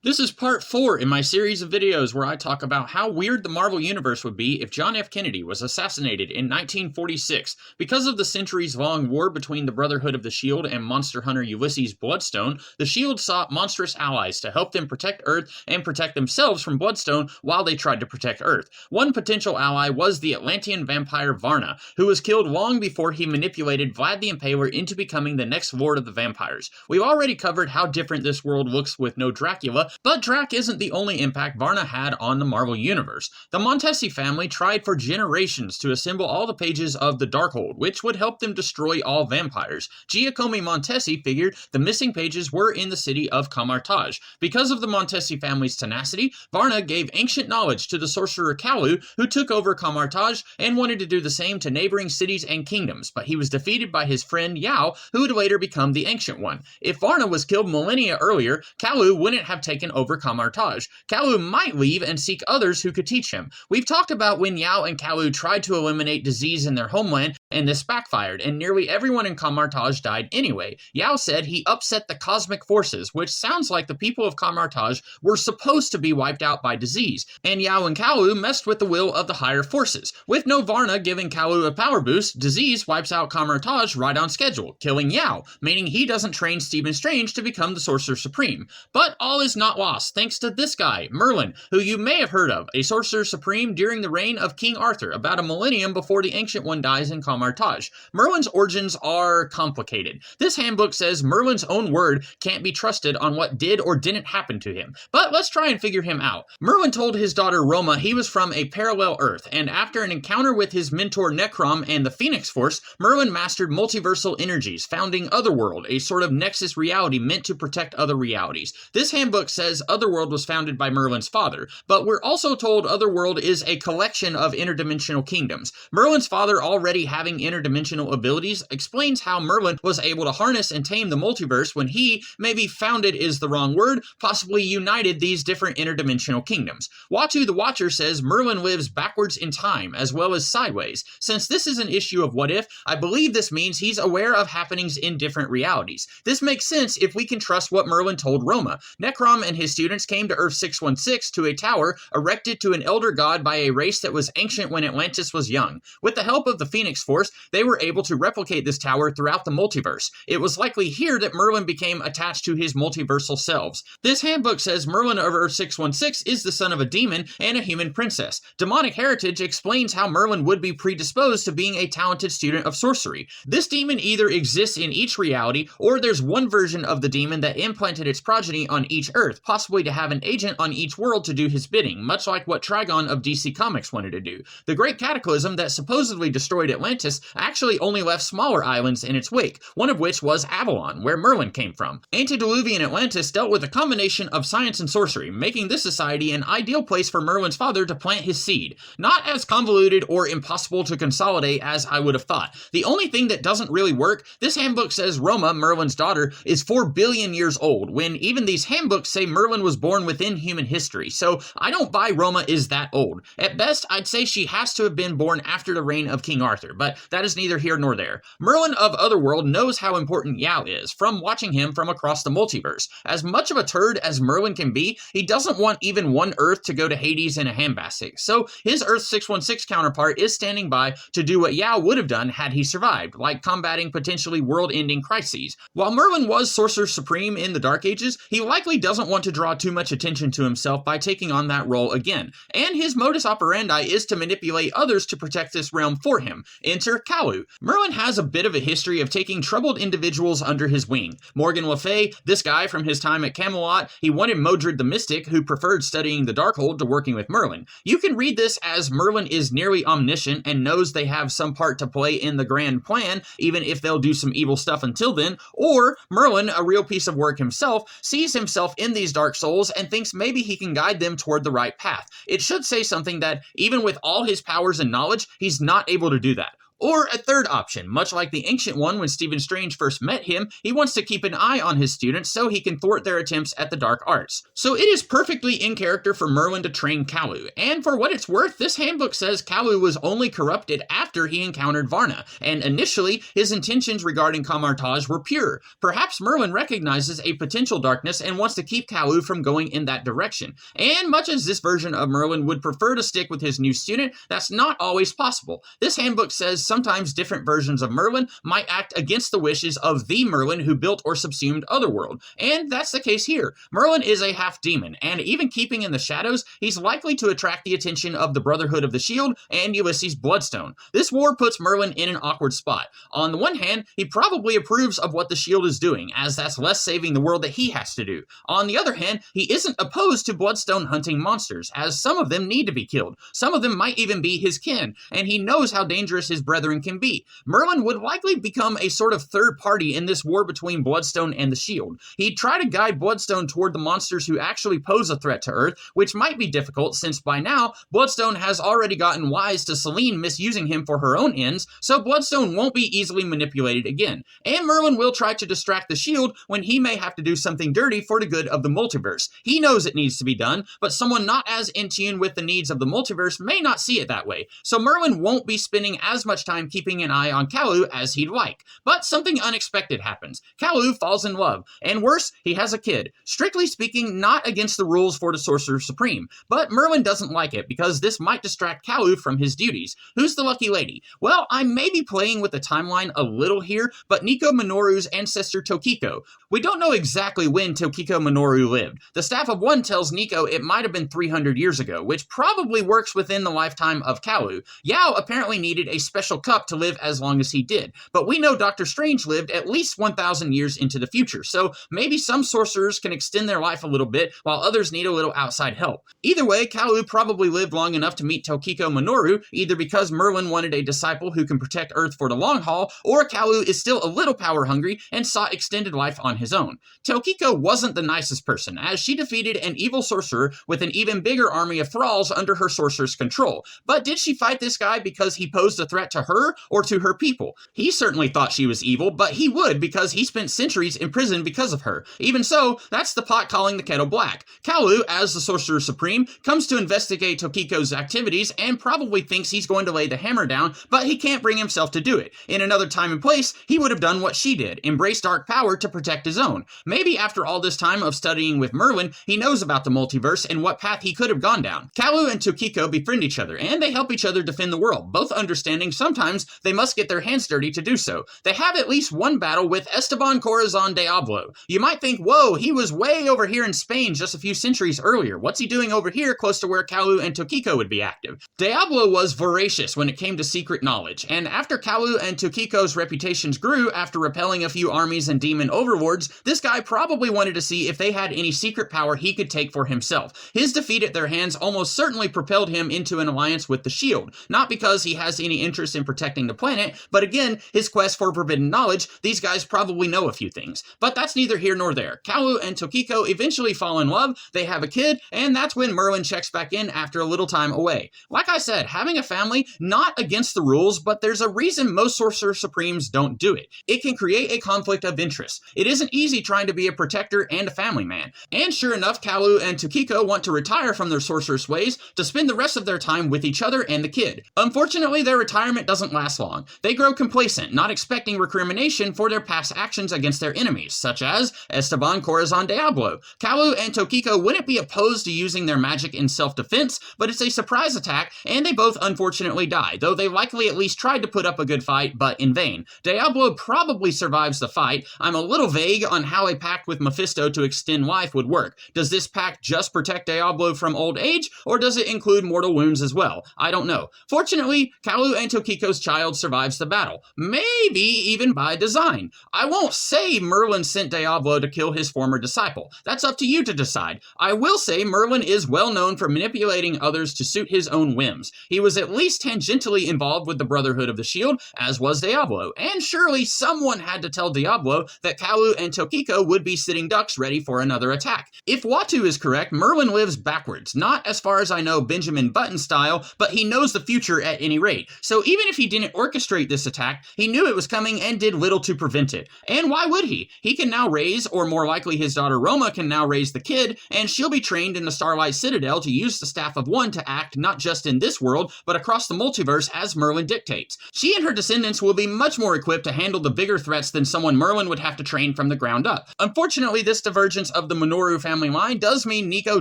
This is part 4 in my series of videos where I talk about how weird the Marvel Universe would be if John F. Kennedy was assassinated in 1946. Because of the centuries-long war between the Brotherhood of the Shield and monster hunter Ulysses Bloodstone, the Shield sought monstrous allies to help them protect Earth and protect themselves from Bloodstone while they tried to protect Earth. One potential ally was the Atlantean vampire Varna, who was killed long before he manipulated Vlad the Impaler into becoming the next Lord of the Vampires. We've already covered how different this world looks with no Dracula, but Drac isn't the only impact Varna had on the Marvel Universe. The Montesi family tried for generations to assemble all the pages of the Darkhold, which would help them destroy all vampires. Giacomo Montesi figured the missing pages were in the city of Camartage. Because of the Montesi family's tenacity, Varna gave ancient knowledge to the sorcerer Kalu, who took over Camartage and wanted to do the same to neighboring cities and kingdoms, but he was defeated by his friend Yao, who would later become the Ancient One. If Varna was killed millennia earlier, Kalu wouldn't have taken over Camartage. Kalu might leave and seek others who could teach him. We've talked about when Yao and Kalu tried to eliminate disease in their homeland, and this backfired, and nearly everyone in Camartage died anyway. Yao said he upset the cosmic forces, which sounds like the people of Camartage were supposed to be wiped out by disease, and Yao and Kalu messed with the will of the higher forces. With no Varna giving Kalu a power boost, disease wipes out Camartage right on schedule, killing Yao, meaning he doesn't train Stephen Strange to become the Sorcerer Supreme. But all is not lost thanks to this guy, Merlin, who you may have heard of, a Sorcerer Supreme during the reign of King Arthur, about a millennium before the Ancient One dies in Camartage. Merlin's origins are complicated. This handbook says Merlin's own word can't be trusted on what did or didn't happen to him, but let's try and figure him out. Merlin told his daughter Roma he was from a parallel Earth, and after an encounter with his mentor Necrom and the Phoenix Force, Merlin mastered multiversal energies, founding Otherworld, a sort of nexus reality meant to protect other realities. This handbook says Otherworld was founded by Merlin's father, but we're also told Otherworld is a collection of interdimensional kingdoms. Merlin's father already having interdimensional abilities explains how Merlin was able to harness and tame the multiverse when he, maybe founded is the wrong word, possibly united these different interdimensional kingdoms. Watu the Watcher says Merlin lives backwards in time as well as sideways. Since this is an issue of what if, I believe this means he's aware of happenings in different realities. This makes sense if we can trust what Merlin told Roma. Necrom and his students came to Earth 616 to a tower erected to an elder god by a race that was ancient when Atlantis was young. With the help of the Phoenix Force, they were able to replicate this tower throughout the multiverse. It was likely here that Merlin became attached to his multiversal selves. This handbook says Merlin of Earth 616 is the son of a demon and a human princess. Demonic Heritage explains how Merlin would be predisposed to being a talented student of sorcery. This demon either exists in each reality, or there's one version of the demon that implanted its progeny on each Earth, possibly to have an agent on each world to do his bidding, much like what Trigon of DC Comics wanted to do. The Great Cataclysm that supposedly destroyed Atlantis actually only left smaller islands in its wake, one of which was Avalon, where Merlin came from. Antediluvian Atlantis dealt with a combination of science and sorcery, making this society an ideal place for Merlin's father to plant his seed. Not as convoluted or impossible to consolidate as I would have thought. The only thing that doesn't really work, this handbook says Roma, Merlin's daughter, is 4 billion years old, when even these handbooks say Merlin was born within human history, so I don't buy Roma is that old. At best, I'd say she has to have been born after the reign of King Arthur, but that is neither here nor there. Merlin of Otherworld knows how important Yao is, from watching him from across the multiverse. As much of a turd as Merlin can be, he doesn't want even one Earth to go to Hades in a handbasket, so his Earth 616 counterpart is standing by to do what Yao would have done had he survived, like combating potentially world-ending crises. While Merlin was Sorcerer Supreme in the Dark Ages, he likely doesn't want to draw too much attention to himself by taking on that role again, and his modus operandi is to manipulate others to protect this realm for him. Enter Kalu. Merlin has a bit of a history of taking troubled individuals under his wing. Morgan Le Fay, this guy from his time at Camelot, he wanted Modred the Mystic, who preferred studying the Darkhold to working with Merlin. You can read this as Merlin is nearly omniscient and knows they have some part to play in the grand plan, even if they'll do some evil stuff until then, or Merlin, a real piece of work himself, sees himself in these dark souls and thinks maybe he can guide them toward the right path. It should say something that, even with all his powers and knowledge, he's not able to do that. Or a third option, much like the Ancient One when Stephen Strange first met him, he wants to keep an eye on his students so he can thwart their attempts at the dark arts. So it is perfectly in character for Merlin to train Kalu, and for what it's worth, this handbook says Kalu was only corrupted after he encountered Varna, and initially, his intentions regarding Kamar-Taj were pure. Perhaps Merlin recognizes a potential darkness and wants to keep Kalu from going in that direction. And much as this version of Merlin would prefer to stick with his new student, that's not always possible. This handbook says sometimes different versions of Merlin might act against the wishes of the Merlin who built or subsumed Otherworld, and that's the case here. Merlin is a half-demon, and even keeping in the shadows, he's likely to attract the attention of the Brotherhood of the Shield and Ulysses Bloodstone. This war puts Merlin in an awkward spot. On the one hand, he probably approves of what the Shield is doing, as that's less saving the world that he has to do. On the other hand, he isn't opposed to Bloodstone hunting monsters, as some of them need to be killed. Some of them might even be his kin, and he knows how dangerous his brethren can be. Merlin would likely become a sort of third party in this war between Bloodstone and the Shield. He'd try to guide Bloodstone toward the monsters who actually pose a threat to Earth, which might be difficult since by now, Bloodstone has already gotten wise to Selene misusing him for her own ends, so Bloodstone won't be easily manipulated again. And Merlin will try to distract the Shield when he may have to do something dirty for the good of the multiverse. He knows it needs to be done, but someone not as in tune with the needs of the multiverse may not see it that way, so Merlin won't be spending as much time keeping an eye on Kalu as he'd like. But something unexpected happens. Kalu falls in love, and worse, he has a kid. Strictly speaking, not against the rules for the Sorcerer Supreme, but Merlin doesn't like it because this might distract Kalu from his duties. Who's the lucky lady? Well, I may be playing with the timeline a little here, but Nico Minoru's ancestor Tokiko. We don't know exactly when Tokiko Minoru lived. The Staff of One tells Nico it might have been 300 years ago, which probably works within the lifetime of Kalu. Yao apparently needed a special cup to live as long as he did, but we know Doctor Strange lived at least 1,000 years into the future, so maybe some sorcerers can extend their life a little bit while others need a little outside help. Either way, Kalu probably lived long enough to meet Tokiko Minoru, either because Merlin wanted a disciple who can protect Earth for the long haul, or Kalu is still a little power hungry and sought extended life on his own. Tokiko wasn't the nicest person, as she defeated an evil sorcerer with an even bigger army of thralls under her sorcerer's control. But did she fight this guy because he posed a threat to her or to her people? He certainly thought she was evil, but he would because he spent centuries in prison because of her. Even so, that's the pot calling the kettle black. Kalu, as the Sorcerer Supreme, comes to investigate Tokiko's activities and probably thinks he's going to lay the hammer down, but he can't bring himself to do it. In another time and place, he would have done what she did, embrace dark power to protect his own. Maybe after all this time of studying with Merlin, he knows about the multiverse and what path he could have gone down. Kalu and Tokiko befriend each other, and they help each other defend the world, both understanding sometimes they must get their hands dirty to do so. They have at least one battle with Esteban Corazon Diablo. You might think, whoa, he was way over here in Spain just a few centuries earlier. What's he doing over here close to where Kalu and Tokiko would be active? Diablo was voracious when it came to secret knowledge, and after Kalu and Tokiko's reputations grew after repelling a few armies and demon overlords, this guy probably wanted to see if they had any secret power he could take for himself. His defeat at their hands almost certainly propelled him into an alliance with the Shield, not because he has any interest in protecting the planet, but again, his quest for forbidden knowledge. These guys probably know a few things. But that's neither here nor there. Kalu and Tokiko eventually fall in love, they have a kid, and that's when Merlin checks back in after a little time away. Like I said, having a family, not against the rules, but there's a reason most Sorcerer Supremes don't do it. It can create a conflict of interest. It isn't easy trying to be a protector and a family man. And sure enough, Kalu and Tokiko want to retire from their sorceress ways to spend the rest of their time with each other and the kid. Unfortunately, their retirement doesn't last long. They grow complacent, not expecting recrimination for their past actions against their enemies, such as Esteban Corazon Diablo. Kalu and Tokiko wouldn't be opposed to using their magic in self-defense, but it's a surprise attack, and they both unfortunately die, though they likely at least tried to put up a good fight, but in vain. Diablo probably survives the fight. I'm a little vague on how a pact with Mephisto to extend life would work. Does this pact just protect Diablo from old age, or does it include mortal wounds as well? I don't know. Fortunately, Kalu and Tokiko's child survives the battle. Maybe even by design. I won't say Merlin sent Diablo to kill his former disciple. That's up to you to decide. I will say Merlin is well known for manipulating others to suit his own whims. He was at least tangentially involved with the Brotherhood of the Shield, as was Diablo, and surely someone had to tell Diablo that Kalu and Tokiko would be sitting ducks ready for another attack. If Watu is correct, Merlin lives backwards, not as far as I know Benjamin Button style, but he knows the future at any rate. So even Even if he didn't orchestrate this attack, he knew it was coming and did little to prevent it. And why would he? He can now raise, or more likely his daughter Roma can now raise the kid, and she'll be trained in the Starlight Citadel to use the Staff of One to act not just in this world, but across the multiverse as Merlin dictates. She and her descendants will be much more equipped to handle the bigger threats than someone Merlin would have to train from the ground up. Unfortunately, this divergence of the Minoru family line does mean Nico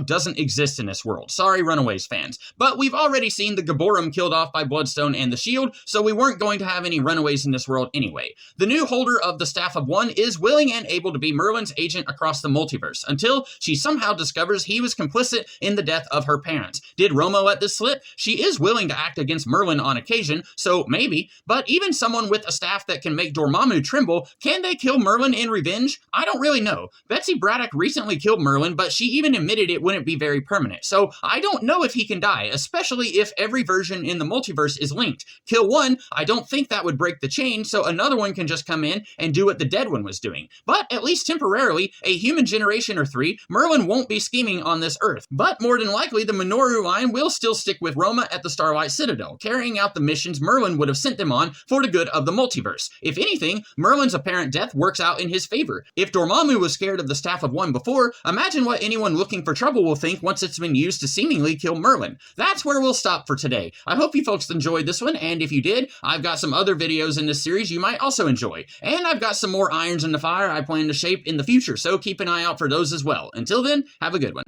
doesn't exist in this world. Sorry, Runaways fans. But we've already seen the Gaborum killed off by Bloodstone and the Shield, so we weren't going to have any Runaways in this world anyway. The new holder of the Staff of One is willing and able to be Merlin's agent across the multiverse, until she somehow discovers he was complicit in the death of her parents. Did Roma let this slip? She is willing to act against Merlin on occasion, so maybe, but even someone with a staff that can make Dormammu tremble, can they kill Merlin in revenge? I don't really know. Betsy Braddock recently killed Merlin, but she even admitted it wouldn't be very permanent, so I don't know if he can die, especially if every version in the multiverse is linked. Kill one, I don't think that would break the chain, so another one can just come in and do what the dead one was doing. But at least temporarily, a human generation or 3, Merlin won't be scheming on this Earth. But more than likely, the Minoru line will still stick with Roma at the Starlight Citadel, carrying out the missions Merlin would have sent them on for the good of the multiverse. If anything, Merlin's apparent death works out in his favor. If Dormammu was scared of the Staff of One before, imagine what anyone looking for trouble will think once it's been used to seemingly kill Merlin. That's where we'll stop for today. I hope you folks enjoyed this one, and if you did, I've got some other videos in this series you might also enjoy. And I've got some more irons in the fire I plan to shape in the future, so keep an eye out for those as well. Until then, have a good one.